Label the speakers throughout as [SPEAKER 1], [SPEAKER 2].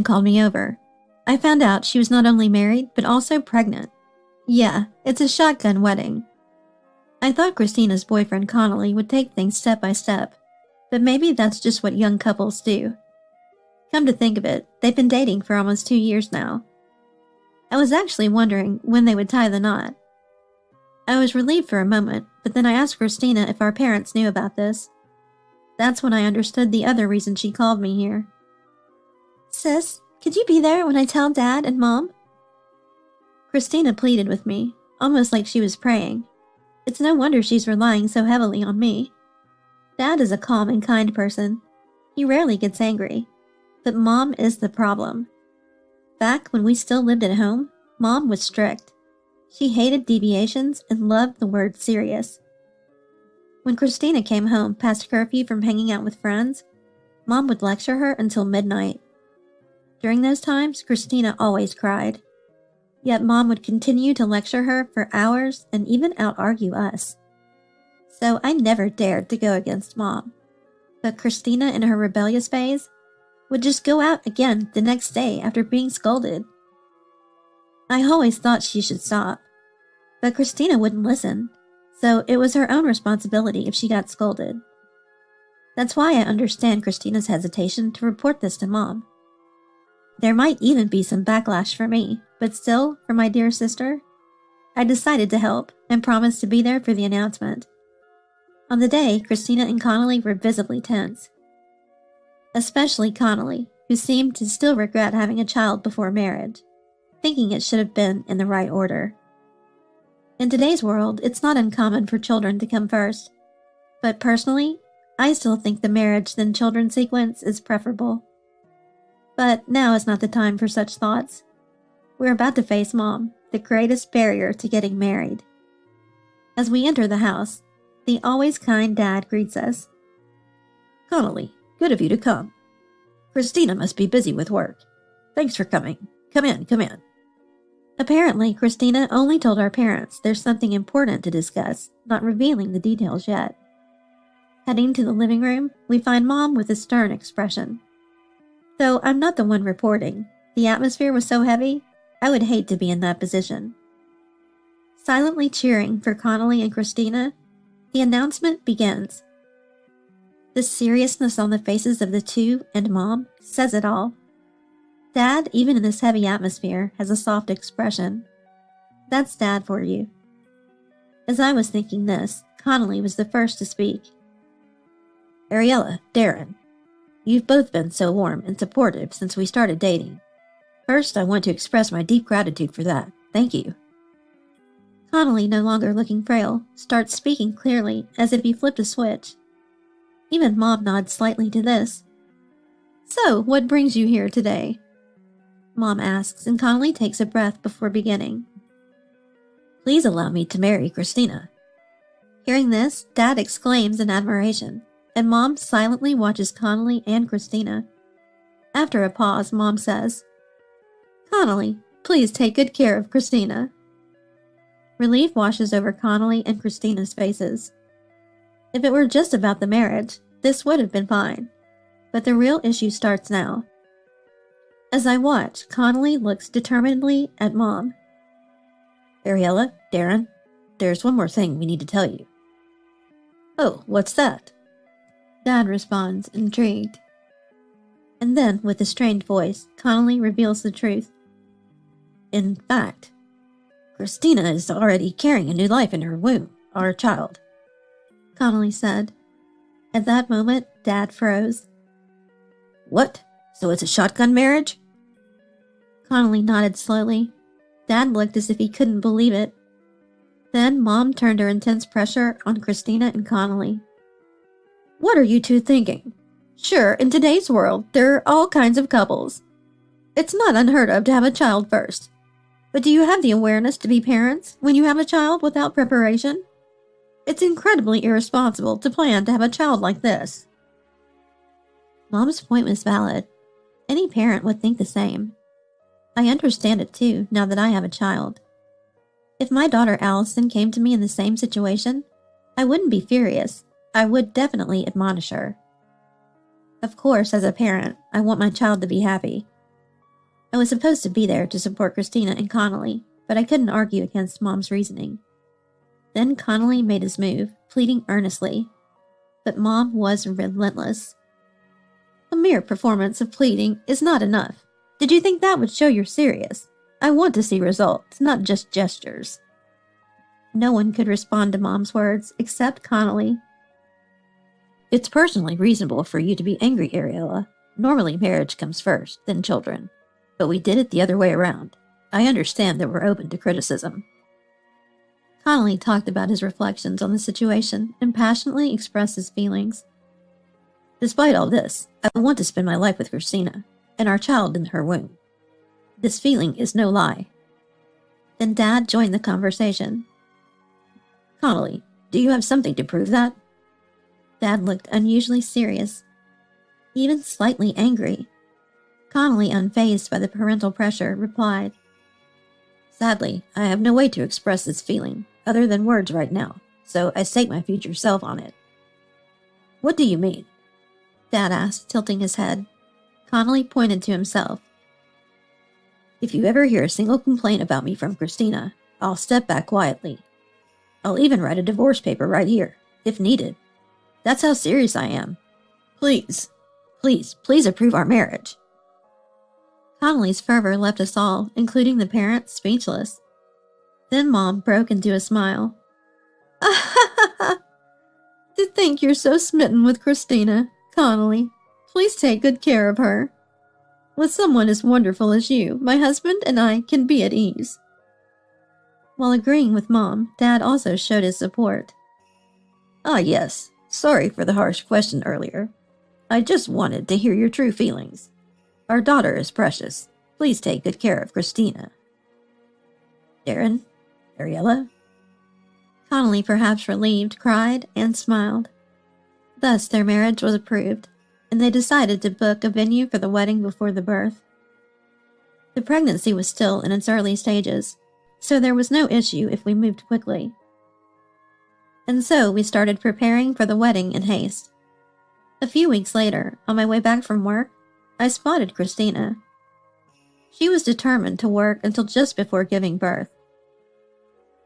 [SPEAKER 1] called me over. I found out she was not only married, but also pregnant. Yeah, it's a shotgun wedding. I thought Christina's boyfriend Connolly would take things step by step, but maybe that's just what young couples do. Come to think of it, they've been dating for almost 2 years now. I was actually wondering when they would tie the knot. I was relieved for a moment, but then I asked Christina if our parents knew about this. That's when I understood the other reason she called me here. Sis, could you be there when I tell Dad and Mom? Christina pleaded with me, almost like she was praying. It's no wonder she's relying so heavily on me. Dad is a calm and kind person. He rarely gets angry. But Mom is the problem. Back when we still lived at home, Mom was strict. She hated deviations and loved the word serious. When Christina came home past curfew from hanging out with friends, Mom would lecture her until midnight. During those times, Christina always cried. Yet Mom would continue to lecture her for hours and even out-argue us. So I never dared to go against Mom. But Christina, in her rebellious phase, would just go out again the next day after being scolded. I always thought she should stop, but Christina wouldn't listen, so it was her own responsibility if she got scolded. That's why I understand Christina's hesitation to report this to Mom. There might even be some backlash for me, but still, for my dear sister, I decided to help and promised to be there for the announcement. On the day, Christina and Connolly were visibly tense. Especially Connolly, who seemed to still regret having a child before marriage, thinking it should have been in the right order. In today's world, it's not uncommon for children to come first, but personally, I still think the marriage then children sequence is preferable. But now is not the time for such thoughts. We're about to face Mom, the greatest barrier to getting married. As we enter the house, the always kind Dad greets us.
[SPEAKER 2] Connolly, good of you to come. Christina must be busy with work. Thanks for coming. Come in, come in.
[SPEAKER 1] Apparently, Christina only told our parents there's something important to discuss, not revealing the details yet. Heading to the living room, we find Mom with a stern expression. Though I'm not the one reporting, the atmosphere was so heavy, I would hate to be in that position. Silently cheering for Connolly and Christina, the announcement begins. The seriousness on the faces of the two and Mom says it all. Dad, even in this heavy atmosphere, has a soft expression. That's Dad for you. As I was thinking this, Connolly was the first to speak.
[SPEAKER 2] Ariella, Darren, you've both been so warm and supportive since we started dating. First, I want to express my deep gratitude for that. Thank you.
[SPEAKER 1] Connolly, no longer looking frail, starts speaking clearly as if he flipped a switch. Even Mom nods slightly to this. So, what brings you here today? Mom asks, and Connolly takes a breath before beginning.
[SPEAKER 2] Please allow me to marry Christina.
[SPEAKER 1] Hearing this, Dad exclaims in admiration, and Mom silently watches Connolly and Christina. After a pause, Mom says, Connolly, please take good care of Christina. Relief washes over Connolly and Christina's faces. If it were just about the marriage, this would have been fine. But the real issue starts now. As I watch, Connolly looks determinedly at Mom.
[SPEAKER 2] Ariella, Darren, there's one more thing we need to tell you. Oh, what's that?
[SPEAKER 1] Dad responds, intrigued. And then, with a strained voice, Connolly reveals the truth.
[SPEAKER 2] In fact, Christina is already carrying a new life in her womb, our child.
[SPEAKER 1] Connolly said. At that moment, Dad froze.
[SPEAKER 2] What? So it's a shotgun marriage?
[SPEAKER 1] Connolly nodded slowly. Dad looked as if he couldn't believe it. Then Mom turned her intense pressure on Christina and Connolly.
[SPEAKER 2] What are you two thinking? Sure, in today's world, there are all kinds of couples. It's not unheard of to have a child first. But do you have the awareness to be parents when you have a child without preparation? It's incredibly irresponsible to plan to have a child like this.
[SPEAKER 1] Mom's point was valid. Any parent would think the same. I understand it too, now that I have a child. If my daughter Allison came to me in the same situation, I wouldn't be furious. I would definitely admonish her. Of course, as a parent, I want my child to be happy. I was supposed to be there to support Christina and Connolly, but I couldn't argue against Mom's reasoning. Then Connolly made his move, pleading earnestly. But Mom was relentless. A mere performance of pleading is not enough. Did you think that would show you're serious? I want to see results, not just gestures. No one could respond to Mom's words except Connolly. It's personally reasonable for you to be angry, Ariella. Normally marriage comes first, then children. But we did it the other way around. I understand that we're open to criticism. Connolly talked about his reflections on the situation and passionately expressed his feelings. Despite all this, I want to spend my life with Christina, and our child in her womb. This feeling is no lie. Then Dad joined the conversation. Connolly, do you have something to prove that? Dad looked unusually serious, even slightly angry. Connolly, unfazed by the parental pressure, replied, Sadly, I have no way to express this feeling, other than words right now, so I stake my future self on it. What do you mean? Dad asked, tilting his head. Connolly pointed to himself. If you ever hear a single complaint about me from Christina, I'll step back quietly. I'll even write a divorce paper right here, if needed. That's how serious I am. Please approve our marriage. Connolly's fervor left us all, including the parents, speechless. Then Mom broke into a smile. To think you're so smitten with Christina, Connolly. Please take good care of her. With someone as wonderful as you, my husband and I can be at ease. While agreeing with Mom, Dad also showed his support. Ah, yes. Sorry for the harsh question earlier. I just wanted to hear your true feelings. Our daughter is precious. Please take good care of Christina. Darren? Ariella? Connolly, perhaps relieved, cried and smiled. Thus their marriage was approved, and they decided to book a venue for the wedding before the birth. The pregnancy was still in its early stages, so there was no issue if we moved quickly. And so we started preparing for the wedding in haste. A few weeks later, on my way back from work, I spotted Christina. She was determined to work until just before giving birth.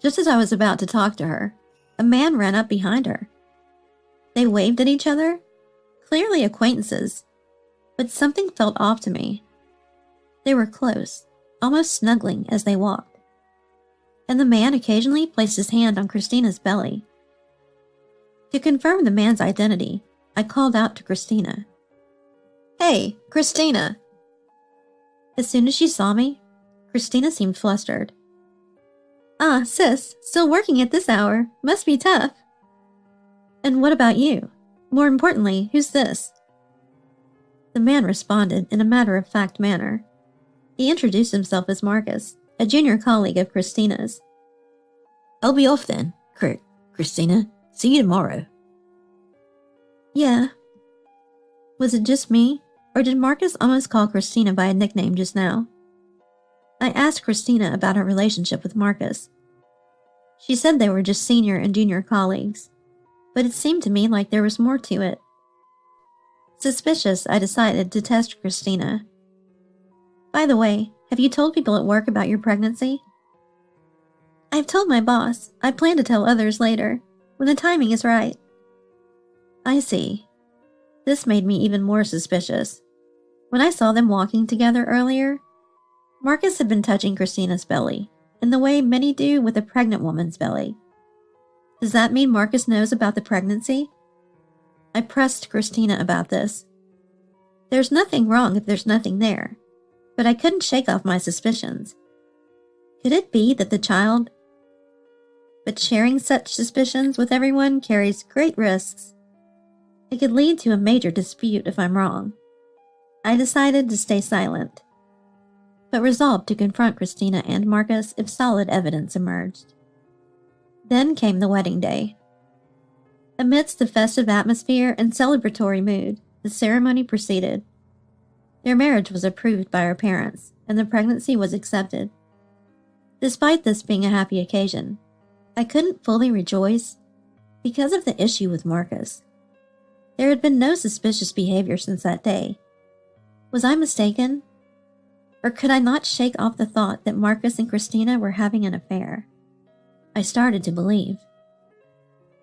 [SPEAKER 1] Just as I was about to talk to her, a man ran up behind her. They waved at each other, clearly acquaintances, but something felt off to me. They were close, almost snuggling as they walked. And the man occasionally placed his hand on Christina's belly. To confirm the man's identity, I called out to Christina. Hey, Christina! As soon as she saw me, Christina seemed flustered. Ah, sis, still working at this hour. Must be tough. And what about you? More importantly, who's this? The man responded in a matter-of-fact manner. He introduced himself as Marcus, a junior colleague of Christina's. I'll be off then, Christina. See you tomorrow. Yeah. Was it just me, or did Marcus almost call Christina by a nickname just now? I asked Christina about her relationship with Marcus. She said they were just senior and junior colleagues, but it seemed to me like there was more to it. Suspicious, I decided to test Christina. By the way, have you told people at work about your pregnancy? I've told my boss. I plan to tell others later, when the timing is right. I see. This made me even more suspicious. When I saw them walking together earlier, Marcus had been touching Christina's belly, in the way many do with a pregnant woman's belly. Does that mean Marcus knows about the pregnancy? I pressed Christina about this. There's nothing wrong if there's nothing there, but I couldn't shake off my suspicions. Could it be that the child... But sharing such suspicions with everyone carries great risks. It could lead to a major dispute if I'm wrong. I decided to stay silent, but resolved to confront Christina and Marcus if solid evidence emerged. Then came the wedding day. Amidst the festive atmosphere and celebratory mood, the ceremony proceeded. Their marriage was approved by our parents, and the pregnancy was accepted. Despite this being a happy occasion, I couldn't fully rejoice because of the issue with Marcus. There had been no suspicious behavior since that day. Was I mistaken? Or could I not shake off the thought that Marcus and Christina were having an affair? I started to believe.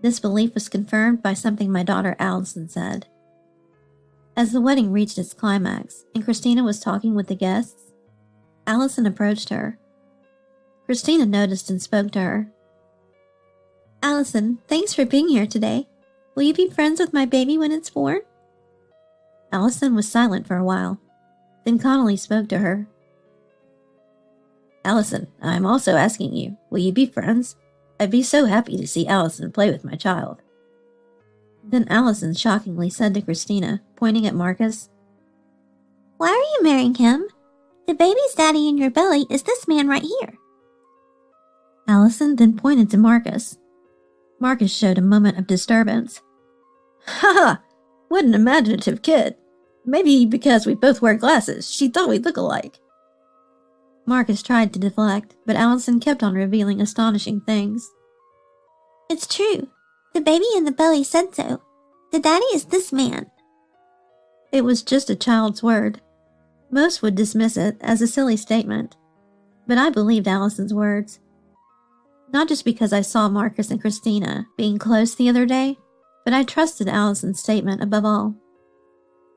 [SPEAKER 1] This belief was confirmed by something my daughter Allison said. As the wedding reached its climax and Christina was talking with the guests, Allison approached her. Christina noticed and spoke to her.
[SPEAKER 2] Allison, thanks for being here today. Will you be friends with my baby when it's born?
[SPEAKER 1] Allison was silent for a while. Then Connolly spoke to her.
[SPEAKER 3] Allison, I'm also asking you, will you be friends? I'd be so happy to see Allison play with my child.
[SPEAKER 1] Then Allison shockingly said to Christina, pointing at Marcus,
[SPEAKER 2] Why are you marrying him? The baby's daddy in your belly is this man right here.
[SPEAKER 1] Allison then pointed to Marcus. Marcus showed a moment of disturbance.
[SPEAKER 3] Ha ha! What an imaginative kid! Maybe because we both wear glasses, she thought we'd look alike.
[SPEAKER 1] Marcus tried to deflect, but Allison kept on revealing astonishing things.
[SPEAKER 2] It's true. The baby in the belly said so. The daddy is this man.
[SPEAKER 1] It was just a child's word. Most would dismiss it as a silly statement, but I believed Allison's words. Not just because I saw Marcus and Christina being close the other day, but I trusted Allison's statement above all.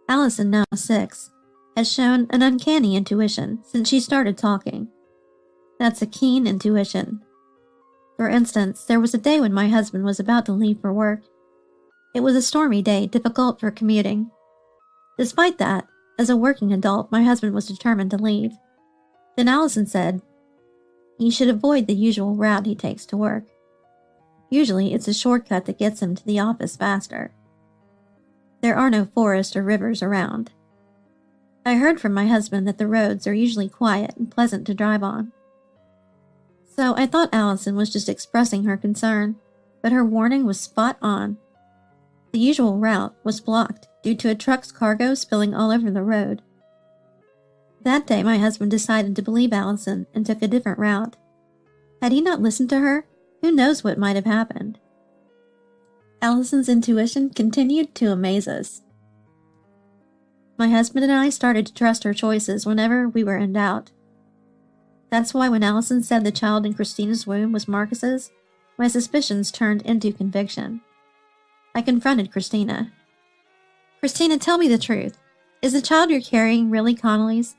[SPEAKER 1] Allison, now 6, has shown an uncanny intuition since she started talking. That's a keen intuition. For instance, there was a day when my husband was about to leave for work. It was a stormy day, difficult for commuting. Despite that, as a working adult, my husband was determined to leave. Then Allison said, he should avoid the usual route he takes to work. Usually, it's a shortcut that gets him to the office faster. There are no forests or rivers around. I heard from my husband that the roads are usually quiet and pleasant to drive on. So I thought Allison was just expressing her concern, but her warning was spot on. The usual route was blocked due to a truck's cargo spilling all over the road. That day my husband decided to believe Allison and took a different route. Had he not listened to her, who knows what might have happened. Allison's intuition continued to amaze us. My husband and I started to trust her choices whenever we were in doubt. That's why when Allison said the child in Christina's womb was Marcus's, my suspicions turned into conviction. I confronted Christina. Christina, tell me the truth. Is the child you're carrying really Connolly's?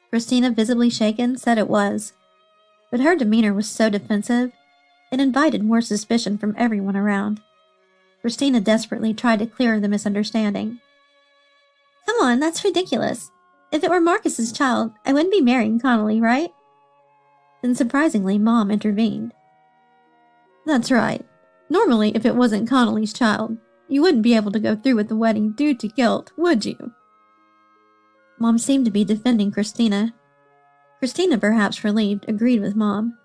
[SPEAKER 1] Christina, visibly shaken, said it was. But her demeanor was so defensive, it invited more suspicion from everyone around. Christina desperately tried to clear the misunderstanding.
[SPEAKER 2] Come on, that's ridiculous. If it were Marcus's child, I wouldn't be marrying Connolly, right?
[SPEAKER 1] Then surprisingly, Mom intervened. That's right. Normally, if it wasn't Connolly's child, you wouldn't be able to go through with the wedding due to guilt, would you? Mom seemed to be defending Christina. Christina, perhaps relieved, agreed with Mom.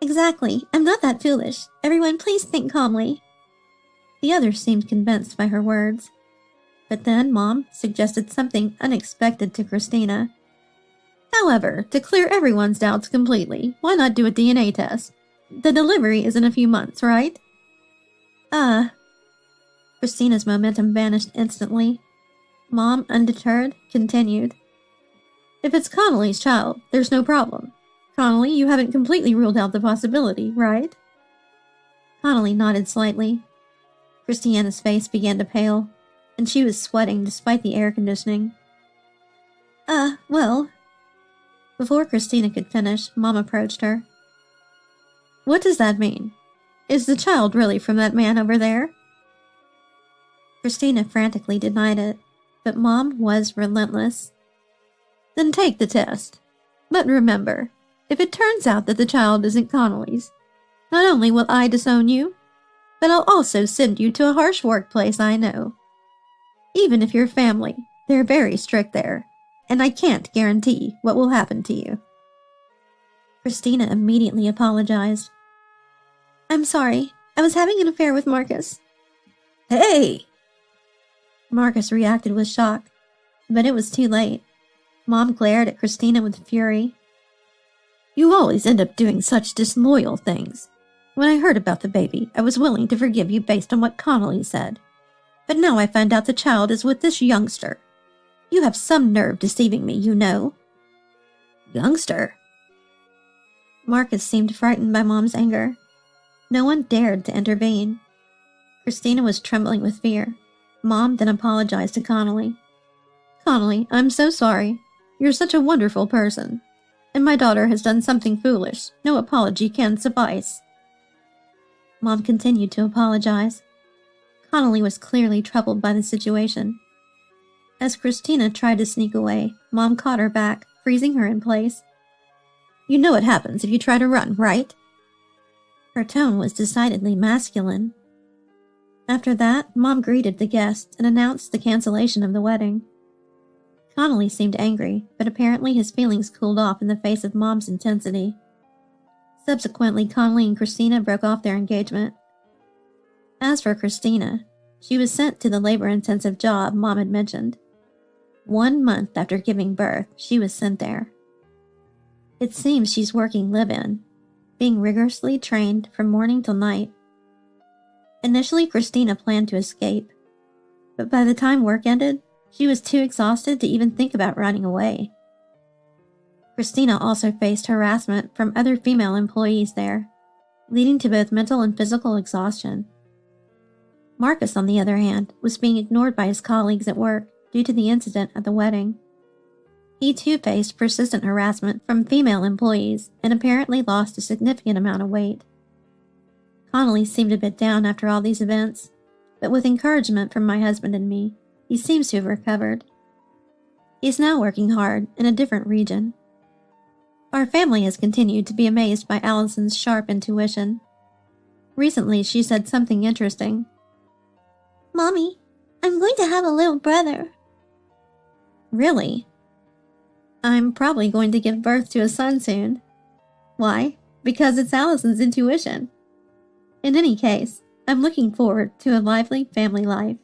[SPEAKER 2] Exactly. I'm not that foolish. Everyone, please think calmly.
[SPEAKER 1] The others seemed convinced by her words. But then Mom suggested something unexpected to Christina. However, to clear everyone's doubts completely, why not do a DNA test? The delivery is in a few months, right? Christina's momentum vanished instantly. Mom, undeterred, continued. If it's Connolly's child, there's no problem. Connolly, you haven't completely ruled out the possibility, right? Connolly nodded slightly. Christiana's face began to pale, and she was sweating despite the air conditioning. Well... Before Christina could finish, Mom approached her. What does that mean? Is the child really from that man over there? Christina frantically denied it, but Mom was relentless. Then take the test. But remember, if it turns out that the child isn't Connolly's, not only will I disown you, but I'll also send you to a harsh workplace I know. Even if you're family, they're very strict there, and I can't guarantee what will happen to you. Christina immediately apologized.
[SPEAKER 2] I'm sorry. I was having an affair with Marcus.
[SPEAKER 3] Hey!
[SPEAKER 1] Marcus reacted with shock, but it was too late. Mom glared at Christina with fury. You always end up doing such disloyal things. When I heard about the baby, I was willing to forgive you based on what Connolly said. But now I find out the child is with this youngster.
[SPEAKER 2] You have some nerve deceiving me, you know.
[SPEAKER 3] Youngster.
[SPEAKER 1] Marcus seemed frightened by Mom's anger. No one dared to intervene. Christina was trembling with fear. Mom then apologized to Connolly. Connolly, I'm so sorry. You're such a wonderful person. And my daughter has done something foolish. No apology can suffice. Mom continued to apologize. Connolly was clearly troubled by the situation. As Christina tried to sneak away, Mom caught her back, freezing her in place.
[SPEAKER 3] You know what happens if you try to run, right?
[SPEAKER 1] Her tone was decidedly masculine. After that, Mom greeted the guests and announced the cancellation of the wedding. Connolly seemed angry, but apparently his feelings cooled off in the face of Mom's intensity. Subsequently, Connolly and Christina broke off their engagement. As for Christina, she was sent to the labor-intensive job Mom had mentioned. 1 month after giving birth, she was sent there. It seems she's working live-in, being rigorously trained from morning till night. Initially, Christina planned to escape, but by the time work ended, she was too exhausted to even think about running away. Christina also faced harassment from other female employees there, leading to both mental and physical exhaustion. Marcus, on the other hand, was being ignored by his colleagues at work due to the incident at the wedding. He too faced persistent harassment from female employees and apparently lost a significant amount of weight. Connolly seemed a bit down after all these events, but with encouragement from my husband and me, he seems to have recovered. He's now working hard in a different region. Our family has continued to be amazed by Allison's sharp intuition. Recently, she said something interesting.
[SPEAKER 2] Mommy, I'm going to have a little brother.
[SPEAKER 1] Really? I'm probably going to give birth to a son soon. Why? Because it's Allison's intuition. In any case, I'm looking forward to a lively family life.